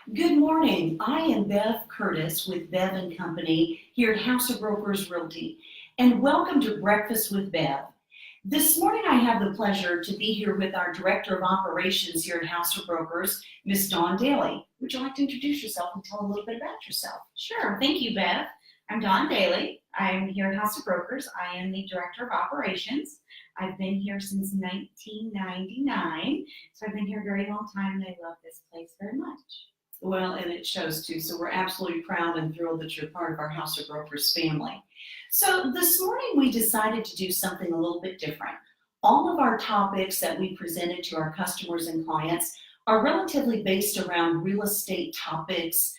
Good morning. I am Bev Curtis with Bev and Company here at House of Brokers Realty, and welcome to Breakfast with Bev. This morning I have the pleasure to be here with our Director of Operations here at House of Brokers, Miss Dawn Daly. Would you like to introduce yourself and tell a little bit about yourself? Sure. Thank you, Bev. I'm Dawn Daly. I'm here at House of Brokers. I am the Director of Operations. I've been here since 1999, so I've been here a very long time, and I love this place very much. Well, and it shows too, so we're absolutely proud and thrilled that you're part of our House of Brokers family. So this morning we decided to do something a little bit different. All of our topics that we presented to our customers and clients are relatively based around real estate topics,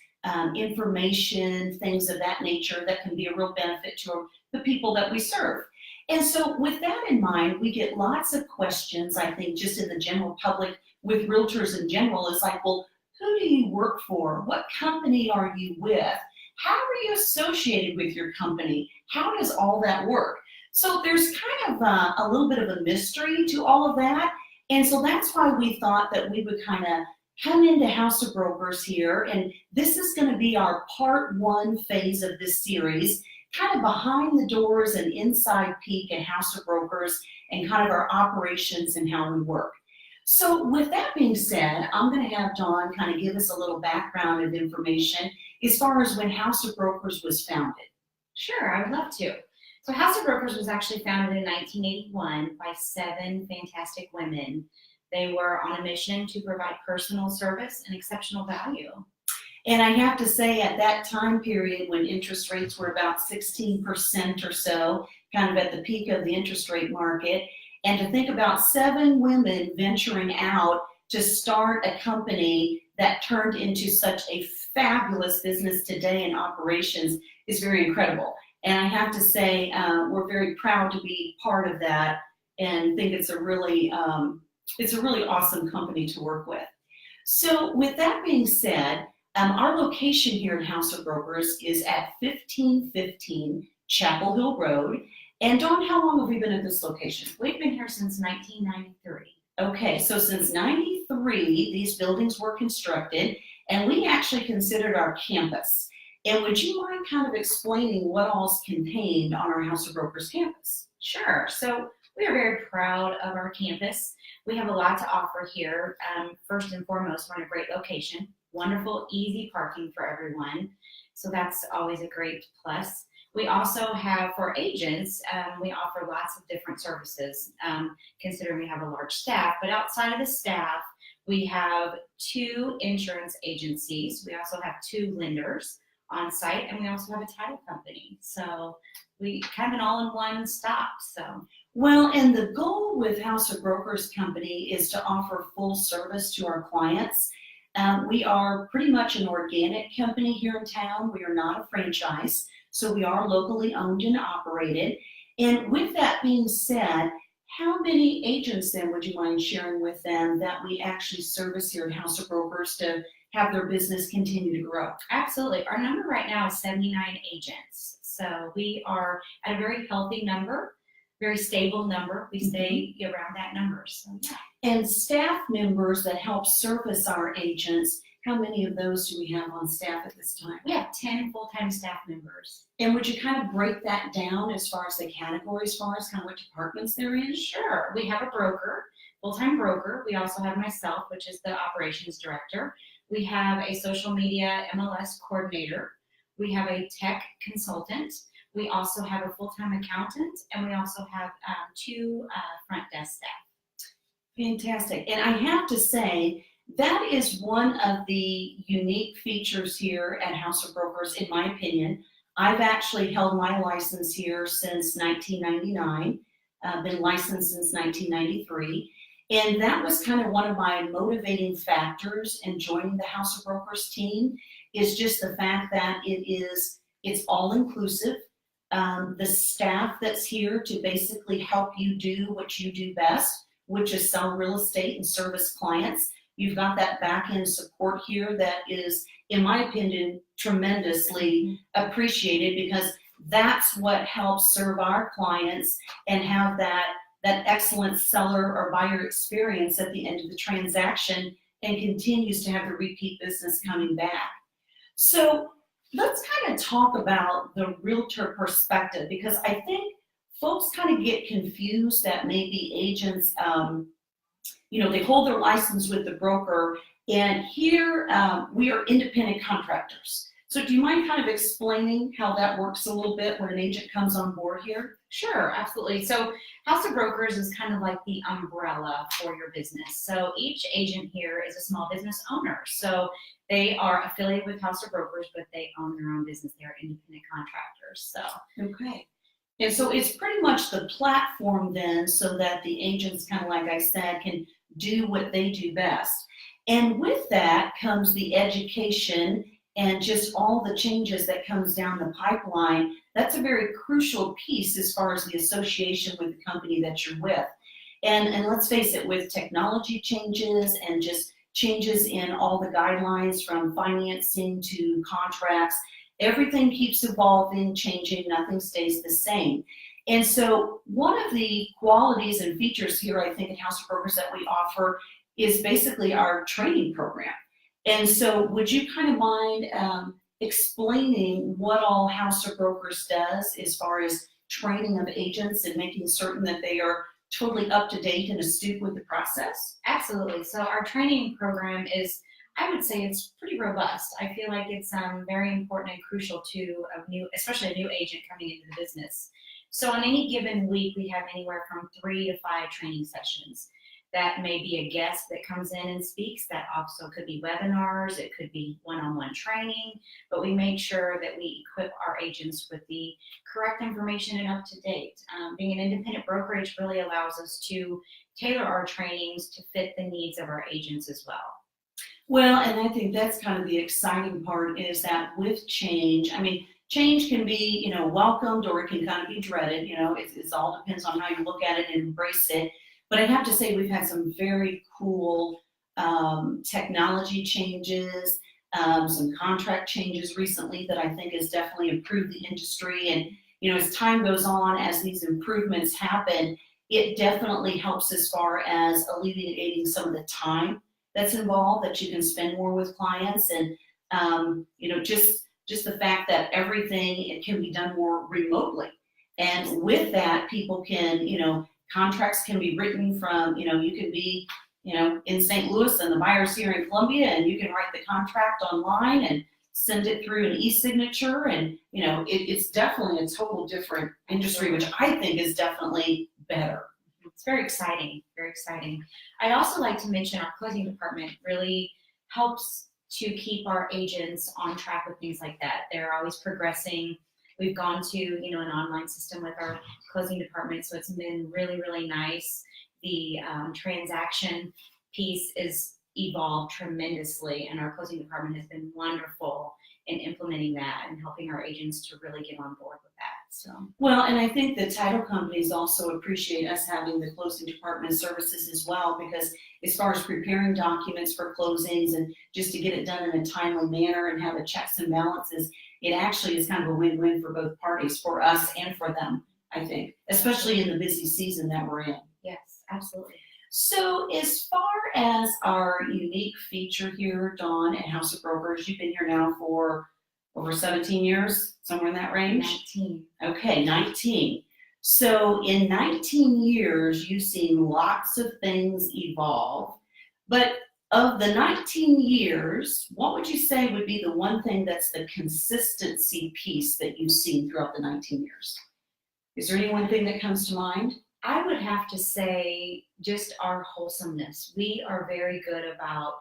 information, things of that nature that can be a real benefit to the people that we serve. And so with that in mind, we get lots of questions, I think, just in the general public with realtors in general. Is like, well, who do you work for? What company are you with? How are you associated with your company? How does all that work? So there's kind of a little bit of a mystery to all of that. And so that's why we thought that we would kind of come into House of Brokers here. And this is going to be our part one phase of this series, kind of behind the doors and inside peek at House of Brokers and kind of our operations and how we work. So with that being said, I'm going to have Dawn kind of give us a little background of information as far as when House of Brokers was founded. Sure, I would love to. So House of Brokers was actually founded in 1981 by 7 fantastic women. They were on a mission to provide personal service and exceptional value. And I have to say, at that time period when interest rates were about 16% or so, kind of at the peak of the interest rate market, and to think about 7 women venturing out to start a company that turned into such a fabulous business today in operations is very incredible. And I have to say, we're very proud to be part of that and think it's a really awesome company to work with. So with that being said, our location here in House of Brokers is at 1515 Chapel Hill Road. And Dawn, how long have we been at this location? We've been here since 1993. Okay, so since 93, these buildings were constructed, and we actually considered our campus. And would you mind kind of explaining what all's contained on our House of Brokers campus? Sure. So we are very proud of our campus. We have a lot to offer here. First and foremost, we're in a great location. Wonderful, easy parking for everyone. So that's always a great plus. We also have, for agents, we offer lots of different services, considering we have a large staff. But outside of the staff, we have 2 insurance agencies. We also have 2 lenders on site, and we also have a title company. So we kind of an all-in-one stop. So. Well, and the goal with House of Brokers Company is to offer full service to our clients. We are pretty much an organic company here in town. We are not a franchise. So we are locally owned and operated. And with that being said, how many agents then would you mind sharing with them that we actually service here at House of Brokers to have their business continue to grow? Absolutely. Our number right now is 79 agents. So we are at a very healthy number, very stable number. We stay around that number. So yeah. And staff members that help service our agents, how many of those do we have on staff at this time? We have 10 full-time staff members. And would you kind of break that down as far as the categories, as far as kind of what departments they're in? Sure. We have a broker, full-time broker. We also have myself, which is the operations director. We have a social media MLS coordinator. We have a tech consultant. We also have a full-time accountant, and we also have 2 front desk staff. Fantastic. And I have to say, that is one of the unique features here at House of Brokers, in my opinion. I've actually held my license here since 1999, been licensed since 1993. And that was kind of one of my motivating factors in joining the House of Brokers team, is just the fact that it's all inclusive. The staff that's here to basically help you do what you do best, which is sell real estate and service clients. You've got that back-end support here that is, in my opinion, tremendously appreciated, because that's what helps serve our clients and have that excellent seller or buyer experience at the end of the transaction and continues to have the repeat business coming back. So let's kind of talk about the realtor perspective, because I think folks kind of get confused that maybe agents, they hold their license with the broker, and here we are independent contractors. So do you mind kind of explaining how that works a little bit when an agent comes on board here? Sure, absolutely. So House of Brokers is kind of like the umbrella for your business. So each agent here is a small business owner. So they are affiliated with House of Brokers, but they own their own business. They are independent contractors. So okay. And so it's pretty much the platform then, so that the agents, kind of like I said, can do what they do best. And with that comes the education and just all the changes that comes down the pipeline. That's a very crucial piece as far as the association with the company that you're with. And let's face it, with technology changes and just changes in all the guidelines from financing to contracts, everything keeps evolving, changing, nothing stays the same. And so one of the qualities and features here, I think, in House of Brokers that we offer is basically our training program. And so would you kind of mind explaining what all House of Brokers does as far as training of agents and making certain that they are totally up to date and astute with the process? absolutely. So our training program is, I would say, it's pretty robust. I feel like it's very important and crucial to especially a new agent coming into the business. So on any given week, we have anywhere from 3 to 5 training sessions. That may be a guest that comes in and speaks. That also could be webinars. It could be one-on-one training. But we make sure that we equip our agents with the correct information and up to date. Being an independent brokerage really allows us to tailor our trainings to fit the needs of our agents as well. Well, and I think that's kind of the exciting part, is that with change, change can be, welcomed, or it can kind of be dreaded. It all depends on how you look at it and embrace it. But I have to say, we've had some very cool technology changes, some contract changes recently that I think has definitely improved the industry. And, as time goes on, as these improvements happen, it definitely helps as far as alleviating some of the time that's involved, that you can spend more with clients. And, just the fact that everything, it can be done more remotely. And with that, people can, contracts can be written from, you can be, in St. Louis and the buyer's here in Columbia, and you can write the contract online and send it through an e-signature. And, it's definitely a total different industry, which I think is definitely better. It's very exciting, very exciting. I'd also like to mention our closing department really helps to keep our agents on track with things like that. They're always progressing. We've gone to, an online system with our closing department, so it's been really, really nice. The transaction piece is evolved tremendously, and our closing department has been wonderful in implementing that and helping our agents to really get on board with that. So, well, and I think the title companies also appreciate us having the closing department services as well, because as far as preparing documents for closings and just to get it done in a timely manner and have a checks and balances, it actually is kind of a win-win for both parties, for us and for them, I think, especially in the busy season that we're in. yes, absolutely. So as far as our unique feature here, Dawn, at House of Brokers, you've been here now for over 17 years, somewhere in that range? 19. Okay, 19. So in 19 years, you've seen lots of things evolve. But of the 19 years, what would you say would be the one thing that's the consistency piece that you've seen throughout the 19 years? Is there any one thing that comes to mind? I would have to say just our wholesomeness. We are very good about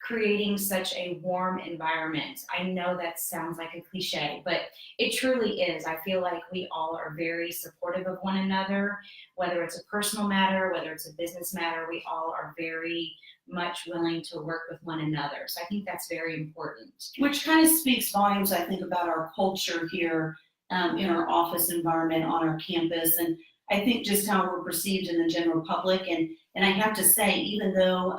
creating such a warm environment. I know that sounds like a cliche, but it truly is. I feel like we all are very supportive of one another, whether it's a personal matter, whether it's a business matter, we all are very much willing to work with one another. So I think that's very important. Which kind of speaks volumes, I think, about our culture here in our office environment on our campus. And I think just how we're perceived in the general public. And I have to say, even though,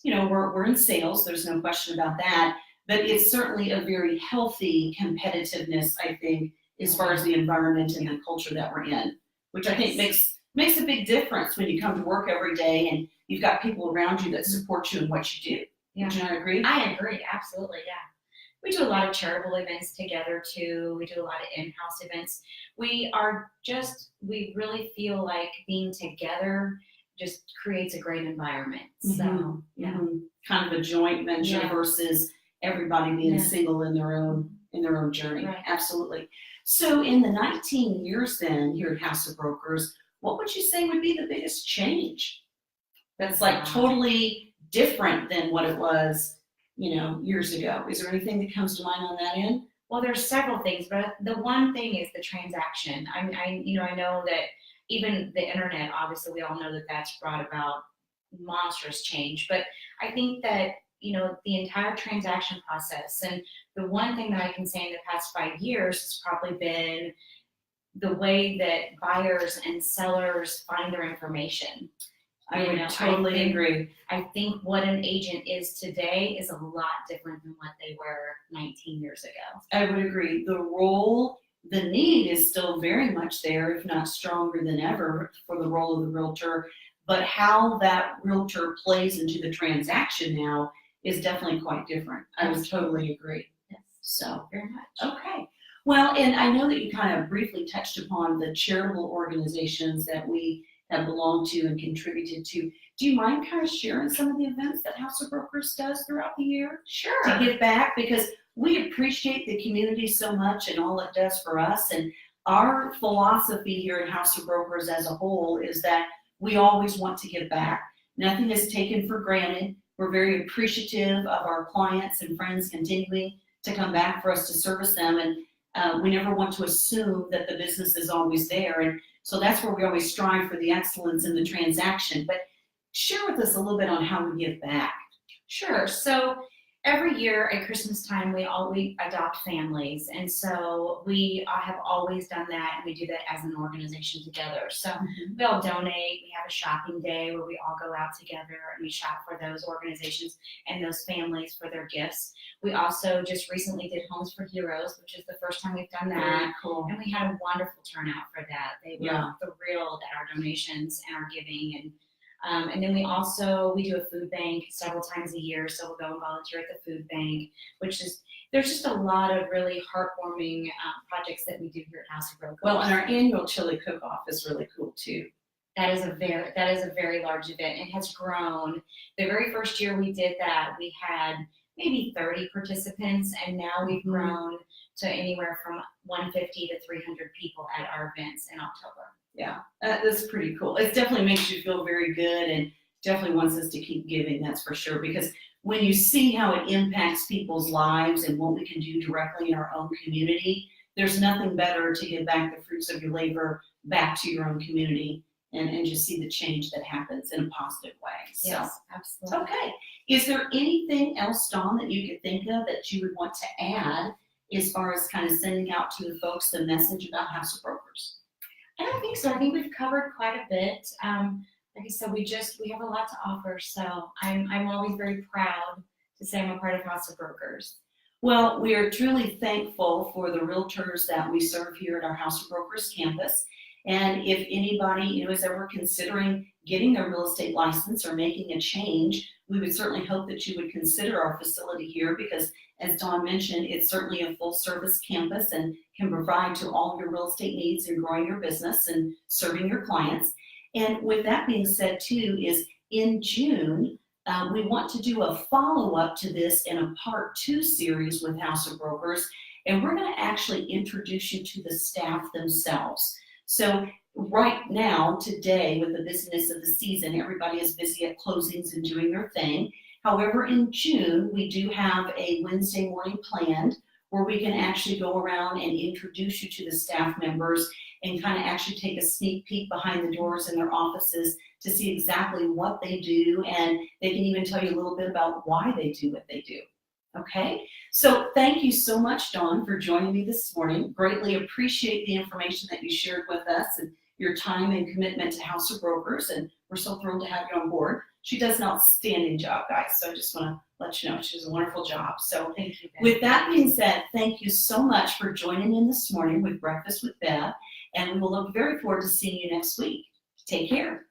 we're in sales, there's no question about that, but it's certainly a very healthy competitiveness, I think, as far as the environment and the culture that we're in, which I think makes a big difference when you come to work every day you've got people around you that support you in what you do. Yeah. Would you not agree? I agree, absolutely, yeah. We do a lot of charitable events together too. We do a lot of in-house events. We really feel like being together just creates a great environment. So, yeah. Kind of a joint venture versus everybody being single in their own journey. Right. Absolutely. So in the 19 years then here at House of Brokers, what would you say would be the biggest change that's like totally different than what it was, years ago? Is there anything that comes to mind on that end? Well, there's several things, but the one thing is the transaction. I know that even the internet, obviously we all know that that's brought about monstrous change, but I think that, the entire transaction process, and the one thing that I can say in the past 5 years has probably been the way that buyers and sellers find their information. I would totally agree. I think what an agent is today is a lot different than what they were 19 years ago. I would agree. The need is still very much there, if not stronger than ever, for the role of the realtor. But how that realtor plays into the transaction now is definitely quite different. I would totally agree. Yes. So, very much. Okay. Well, and I know that you kind of briefly touched upon the charitable organizations that we have belonged to and contributed to. Do you mind kind of sharing some of the events that House of Brokers does throughout the year? Sure. To give back, because we appreciate the community so much and all it does for us. And our philosophy here at House of Brokers as a whole is that we always want to give back. Nothing is taken for granted. We're very appreciative of our clients and friends continuing to come back for us to service them. And we never want to assume that the business is always there. And so that's where we always strive for the excellence in the transaction. But share with us a little bit on how we give back. Sure. So every year at Christmas time, we adopt families. And so we have always done that, and we do that as an organization together. So we all donate. We have a shopping day where we all go out together and we shop for those organizations and those families for their gifts. We also just recently did Homes for Heroes, which is the first time we've done that. Very cool. And we had a wonderful turnout for that. They were thrilled at our donations and our giving. And then we do a food bank several times a year. So we'll go and volunteer at the food bank, there's just a lot of really heartwarming projects that we do here at House of Brokers. Well, and our annual chili cook-off is really cool too. That is a very large event and has grown. The very first year we did that, we had maybe 30 participants, and now we've grown to anywhere from 150 to 300 people at our events in October. Yeah, that's pretty cool. It definitely makes you feel very good and definitely wants us to keep giving, that's for sure. Because when you see how it impacts people's lives and what we can do directly in our own community, there's nothing better to give back the fruits of your labor back to your own community and just see the change that happens in a positive way. So, yes, absolutely. Okay. Is there anything else, Dawn, that you could think of that you would want to add as far as kind of sending out to the folks the message about House of Brokers? I don't think so. I think we've covered quite a bit. Like I said, we have a lot to offer. So I'm always very proud to say I'm a part of House of Brokers. Well, we are truly thankful for the realtors that we serve here at our House of Brokers campus. And if anybody is ever considering getting their real estate license or making a change, we would certainly hope that you would consider our facility here because, as Dawn mentioned, it's certainly a full-service campus and can provide to all your real estate needs in growing your business and serving your clients. And with that being said, too, is in June, we want to do a follow-up to this in a Part 2 series with House of Brokers, and we're going to actually introduce you to the staff themselves. So right now, today, with the business of the season, everybody is busy at closings and doing their thing. However, in June, we do have a Wednesday morning planned where we can actually go around and introduce you to the staff members and kind of actually take a sneak peek behind the doors in their offices to see exactly what they do, and they can even tell you a little bit about why they do what they do. Okay, so thank you so much, Dawn, for joining me this morning. Greatly appreciate the information that you shared with us and your time and commitment to House of Brokers, and we're so thrilled to have you on board. She does an outstanding job, guys, so I just want to let you know she does a wonderful job. So thank you, Bev. With that being said, thank you so much for joining in this morning with Breakfast with Bev, and we will look very forward to seeing you next week. Take care.